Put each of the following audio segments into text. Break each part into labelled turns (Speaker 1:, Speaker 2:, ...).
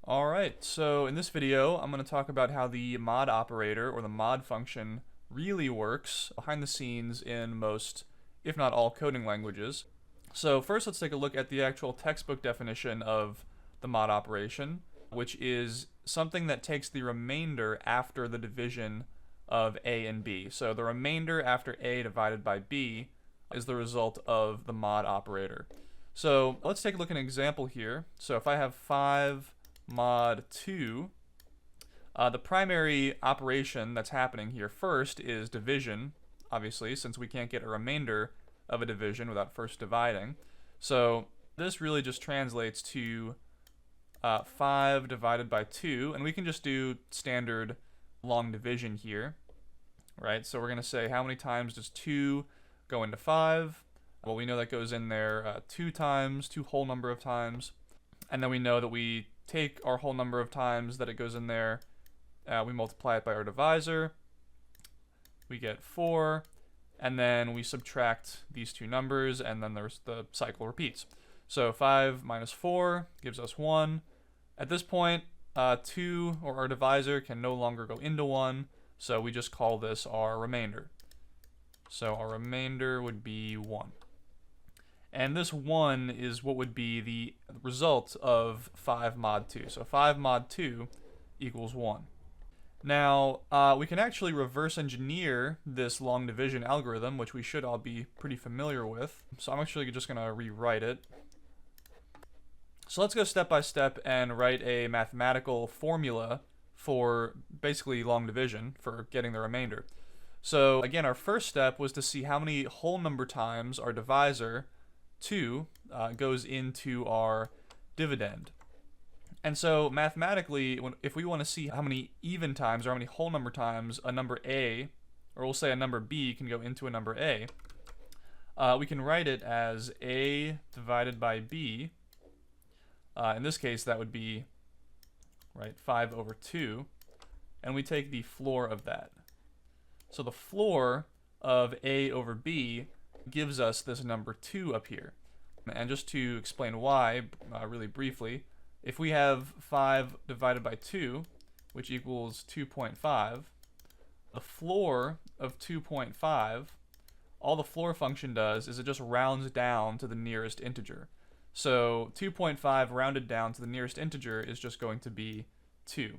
Speaker 1: Alright, so in this video, I'm going to talk about how the mod operator, or the mod function, really works behind the scenes in most, if not all, coding languages. So first, let's take a look at the actual textbook definition of the mod operation, which is something that takes the remainder after the division of a and b. So the remainder after a divided by b is the result of the mod operator. So let's take a look at an example here. So if I have 5 mod 2, the primary operation that's happening here first is division, obviously, since we can't get a remainder of a division without first dividing. So this really just translates to 5 divided by 2, and we can just do standard long division here, right? So we're going to say, how many times does 2 go into 5? Well, we know that goes in there 2 times, 2 whole number of times, and then we know that we take our whole number of times that it goes in there, we multiply it by our divisor, we get 4, and then we subtract these two numbers, and then the cycle repeats. So 5 minus 4 gives us 1. At this point, 2, or our divisor, can no longer go into 1, so we just call this our remainder. So our remainder would be 1. And this 1 is what would be the result of 5 mod 2. So 5 mod 2 equals 1. Now, we can actually reverse engineer this long division algorithm, which we should all be pretty familiar with. So I'm actually just going to rewrite it. So let's go step by step and write a mathematical formula for basically long division, for getting the remainder. So again, our first step was to see how many whole number times our divisor 2 goes into our dividend. And so mathematically, if we want to see how many even times or how many whole number times a number a, or we'll say a number b, can go into a number a, we can write it as a divided by b. In this case, that would be 5 over 2, and we take the floor of that. So the floor of a over b gives us this number 2 up here. And just to explain why, really briefly, if we have 5 divided by 2, which equals 2.5, the floor of 2.5, all the floor function does is it just rounds down to the nearest integer. So 2.5 rounded down to the nearest integer is just going to be 2.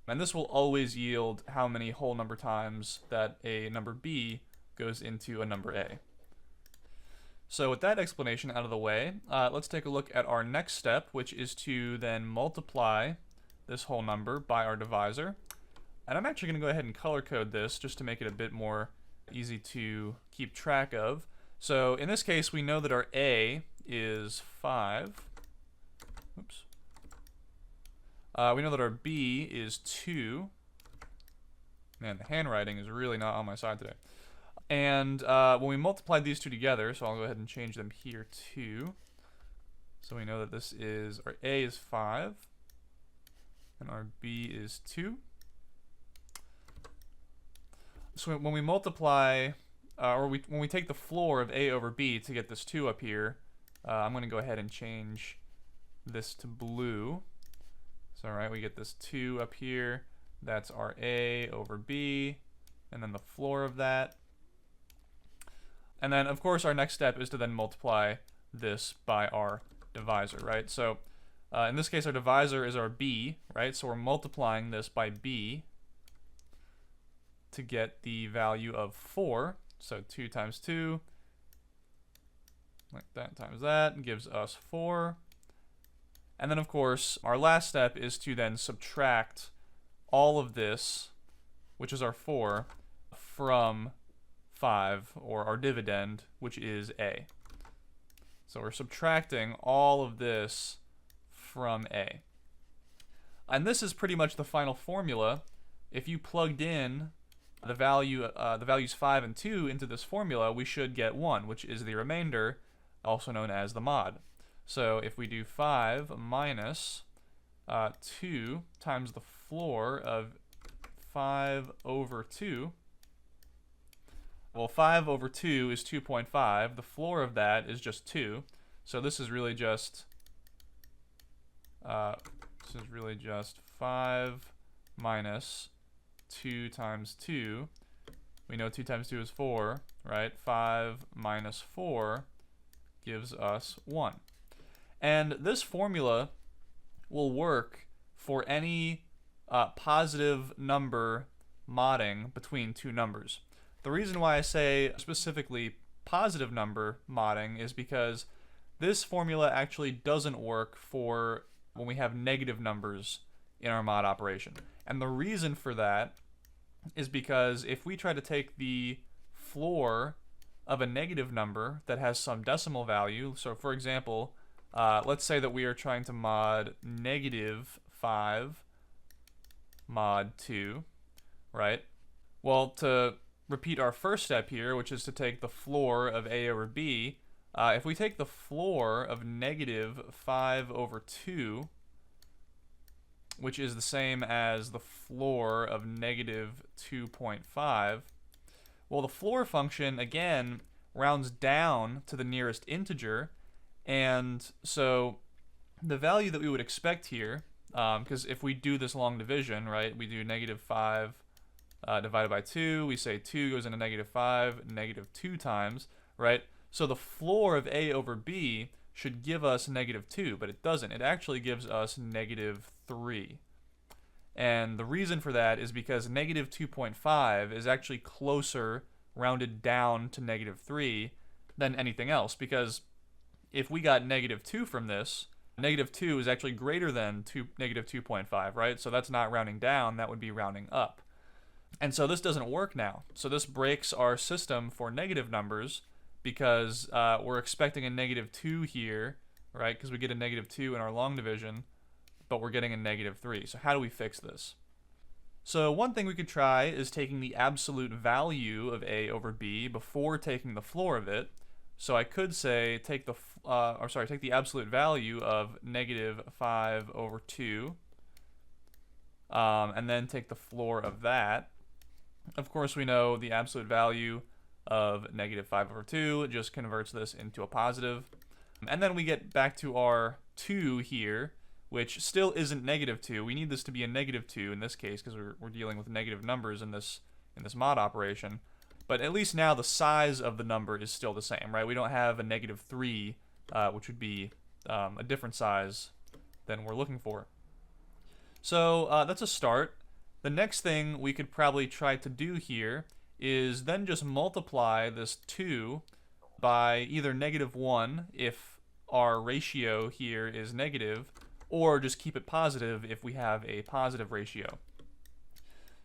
Speaker 1: And this will always yield how many whole number times that a number b goes into a number a. So with that explanation out of the way, let's take a look at our next step, which is to then multiply this whole number by our divisor. And I'm actually going to go ahead and color code this just to make it a bit more easy to keep track of. So in this case, we know that our a is 5. Oops. We know that our b is 2. Man, the handwriting is really not on my side today. And when we multiplied these two together, so I'll go ahead and change them here too. So we know that this is, our a is 5, and our b is 2. So when we multiply, when we take the floor of a over b to get this 2 up here, I'm going to go ahead and change this to blue. So alright, we get this 2 up here. That's our a over b, and then the floor of that. And then, of course, our next step is to then multiply this by our divisor, right? So in this case, our divisor is our b, right? So we're multiplying this by b to get the value of 4. So 2 times 2, like that times that, gives us 4. And then, of course, our last step is to then subtract all of this, which is our 4, from 5, or our dividend, which is a. So we're subtracting all of this from a. And this is pretty much the final formula. If you plugged in the values 5 and 2 into this formula, we should get 1, which is the remainder, also known as the mod. So if we do 5 minus 2 times the floor of 5 over 2, well, 5 over 2 is 2.5. The floor of that is just 2. So this is really just is really just 5 minus 2 times 2. We know 2 times 2 is 4, right? 5 minus 4 gives us 1. And this formula will work for any positive number modding between two numbers. The reason why I say specifically positive number modding is because this formula actually doesn't work for when we have negative numbers in our mod operation. And the reason for that is because if we try to take the floor of a negative number that has some decimal value, so for example, let's say that we are trying to mod negative 5 mod 2, right? Well, to repeat our first step here, which is to take the floor of a over b, if we take the floor of negative 5 over 2, which is the same as the floor of negative 2.5, well, the floor function, again, rounds down to the nearest integer, and so the value that we would expect here, because if we do this long division, right, we do negative 5 divided by 2, we say 2 goes into negative 5, negative 2 times, right? So the floor of a over b should give us negative 2, but it doesn't. It actually gives us negative 3. And the reason for that is because negative 2.5 is actually closer, rounded down to negative 3, than anything else, because if we got negative 2 from this, negative 2 is actually greater than negative 2.5, right? So that's not rounding down, that would be rounding up. And so this doesn't work now. So this breaks our system for negative numbers because we're expecting a negative 2 here, right? Because we get a negative 2 in our long division, but we're getting a negative 3. So how do we fix this? So one thing we could try is taking the absolute value of a over b before taking the floor of it. So I could say take the absolute value of negative 5 over 2, and then take the floor of that. Of course, we know the absolute value of negative 5 over 2 just converts this into a positive. And then we get back to our 2 here, which still isn't negative 2. We need this to be a negative 2 in this case because we're dealing with negative numbers in this mod operation. But at least now the size of the number is still the same, right? We don't have a negative 3, which would be a different size than we're looking for. So that's a start. The next thing we could probably try to do here is then just multiply this 2 by either negative 1 if our ratio here is negative, or just keep it positive if we have a positive ratio.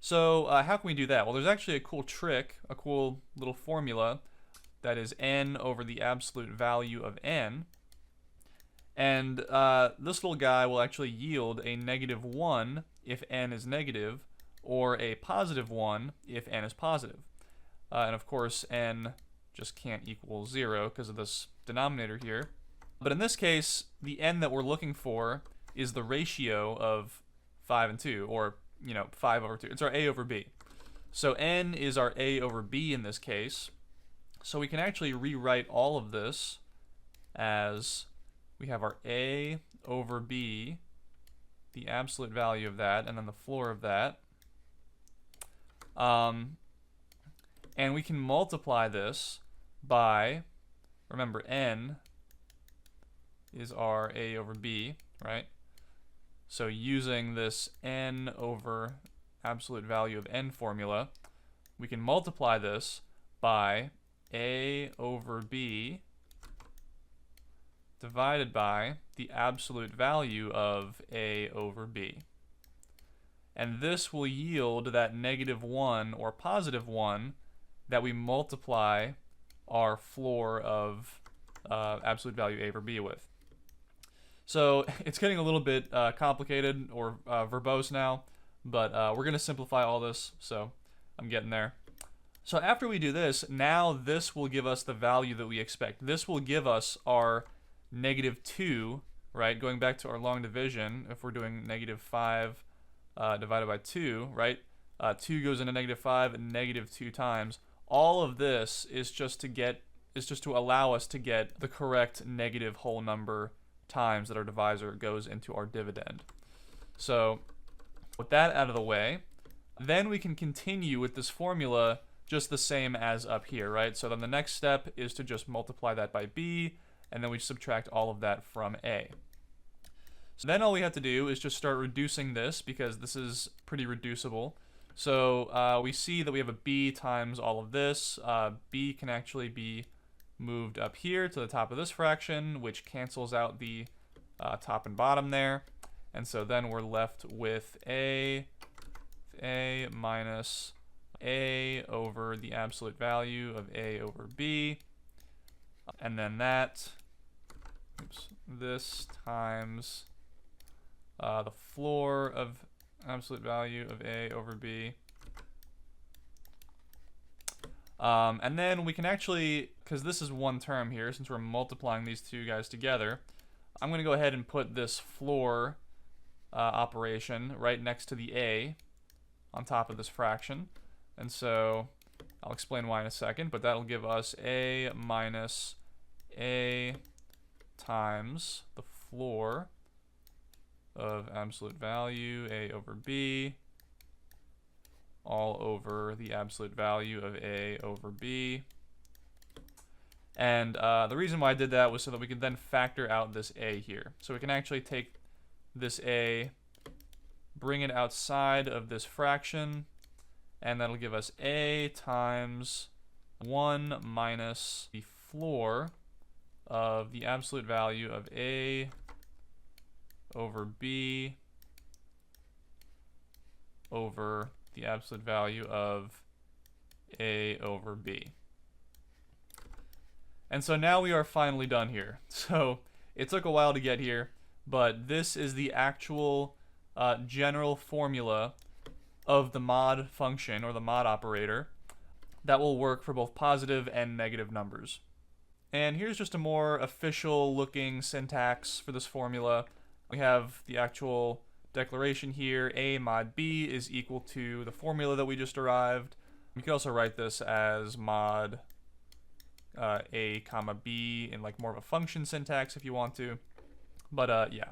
Speaker 1: So how can we do that? Well, there's actually a cool trick, a cool little formula that is n over the absolute value of n. And this little guy will actually yield a negative 1 if n is negative, or a positive 1 if n is positive. And of course, n just can't equal 0 because of this denominator here. But in this case, the n that we're looking for is the ratio of 5 and 2, or 5 over 2. It's our a over b. So n is our a over b in this case. So we can actually rewrite all of this as we have our a over b, the absolute value of that, and then the floor of that. And we can multiply this by, remember, n is our a over b, right? So using this n over absolute value of n formula, we can multiply this by a over b divided by the absolute value of a over b. And this will yield that negative 1 or positive 1 that we multiply our floor of absolute value a over b with. So it's getting a little bit complicated or verbose now, but we're going to simplify all this, so I'm getting there. So after we do this, now this will give us the value that we expect. This will give us our negative 2, right? Going back to our long division, if we're doing negative 5 divided by 2, right? 2 goes into negative 5 and negative 2 times. All of this is just to allow us to get the correct negative whole number times that our divisor goes into our dividend. So with that out of the way, then we can continue with this formula just the same as up here, right? So then the next step is to just multiply that by b, and then we subtract all of that from a. So then all we have to do is just start reducing this, because this is pretty reducible. So we see that we have a b times all of this. B can actually be moved up here to the top of this fraction, which cancels out the top and bottom there. And so then we're left with a minus a over the absolute value of a over b. And then that, this times the floor of absolute value of a over b. And then we can actually, because this is one term here, since we're multiplying these two guys together, I'm going to go ahead and put this floor operation right next to the a on top of this fraction. And so I'll explain why in a second, but that'll give us a minus a times the floor of absolute value a over b all over the absolute value of a over b. And the reason why I did that was so that we could then factor out this a here. So we can actually take this a, bring it outside of this fraction, and that'll give us a times 1 minus the floor of the absolute value of a over b over the absolute value of a over b. And so now we are finally done here. So it took a while to get here, but this is the actual general formula of the mod function, or the mod operator, that will work for both positive and negative numbers. And here's just a more official looking syntax for this formula. We have the actual declaration here. A mod b is equal to the formula that we just derived. You could also write this as mod a comma b in like more of a function syntax if you want to. But yeah.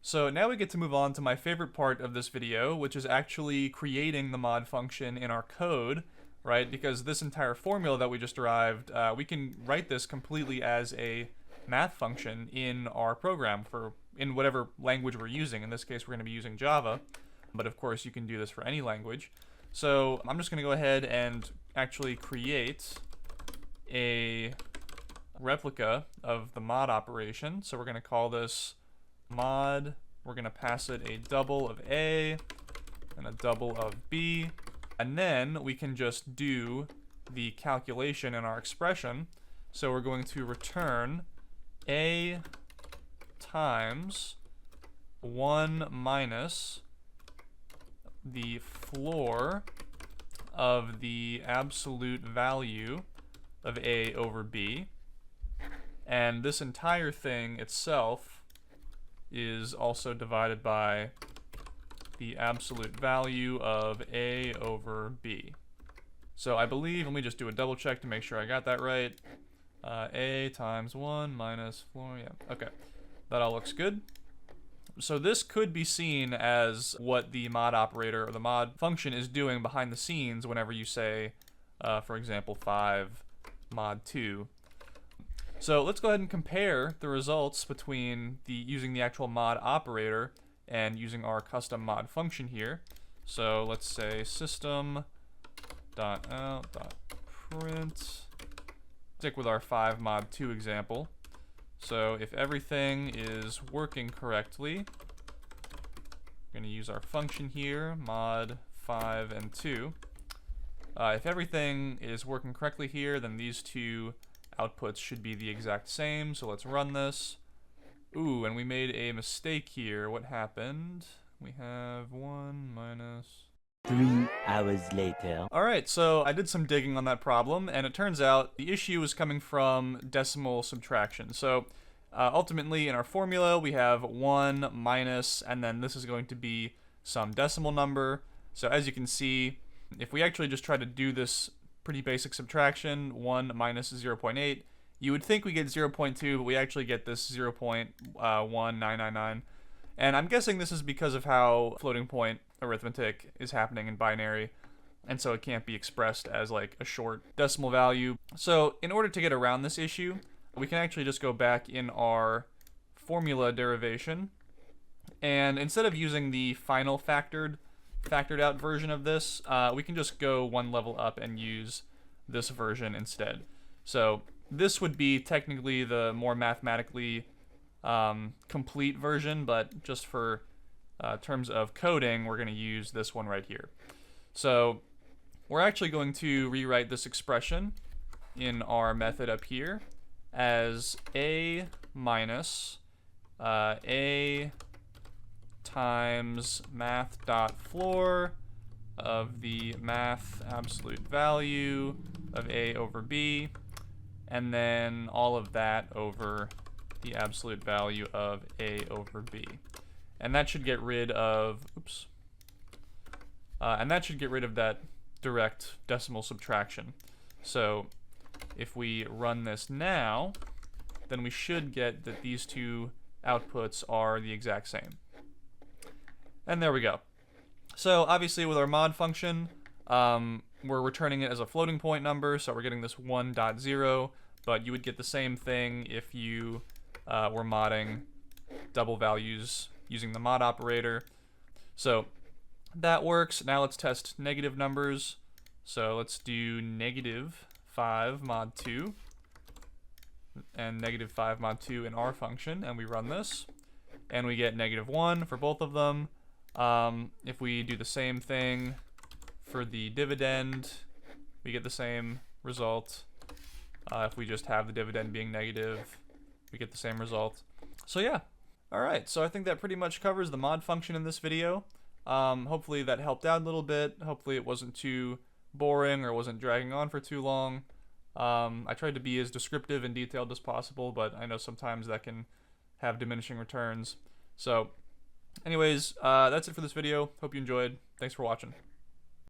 Speaker 1: So now we get to move on to my favorite part of this video, which is actually creating the mod function in our code, right? Because this entire formula that we just derived, we can write this completely as a math function in our program in whatever language we're using. In this case, we're going to be using Java, but of course you can do this for any language. So I'm just going to go ahead and actually create a replica of the mod operation. So we're going to call this mod. We're going to pass it a double of a and a double of b, and then we can just do the calculation in our expression. So we're going to return a times 1 minus the floor of the absolute value of a over b, and this entire thing itself is also divided by the absolute value of a over b. So I believe, let me just do a double check to make sure I got that right. A times 1 minus floor, yeah, okay. That all looks good. So this could be seen as what the mod operator or the mod function is doing behind the scenes whenever you say, for example, 5 mod 2. So let's go ahead and compare the results between using the actual mod operator and using our custom mod function here. So let's say system.out.print. Stick with our 5 mod 2 example. So if everything is working correctly, we're going to use our function here, mod 5 and 2. If everything is working correctly here, then these two outputs should be the exact same. So let's run this. Ooh, and we made a mistake here. What happened? We have 1 minus...
Speaker 2: 3 hours later.
Speaker 1: Alright, so I did some digging on that problem, and it turns out the issue is coming from decimal subtraction. So ultimately in our formula we have 1 minus, and then this is going to be some decimal number. So as you can see, if we actually just try to do this pretty basic subtraction, 1 minus 0.8, you would think we get 0.2, but we actually get this 0.1999. And I'm guessing this is because of how floating point arithmetic is happening in binary, and so it can't be expressed as like a short decimal value. So in order to get around this issue, we can actually just go back in our formula derivation, and instead of using the final factored out version of this, we can just go one level up and use this version instead. So this would be technically the more mathematically complete version, but just for terms of coding, we're going to use this one right here. So we're actually going to rewrite this expression in our method up here as a minus a times math.floor of the math absolute value of a over b, and then all of that over the absolute value of a over b. And that should get rid of, that direct decimal subtraction. So if we run this now, then we should get that these two outputs are the exact same. And there we go. So obviously with our mod function, we're returning it as a floating point number, so we're getting this 1.0, but you would get the same thing if you were modding double values using the mod operator. So that works. Now let's test negative numbers. So let's do -5 mod 2 and -5 mod 2 in our function, and we run this, and we get -1 for both of them. If we do the same thing for the dividend, we get the same result. If we just have the dividend being negative, we get the same result. So yeah. Alright, so I think that pretty much covers the mod function in this video. Hopefully that helped out a little bit. Hopefully it wasn't too boring or wasn't dragging on for too long. I tried to be as descriptive and detailed as possible, but I know sometimes that can have diminishing returns. So anyways, that's it for this video. Hope you enjoyed. Thanks for watching.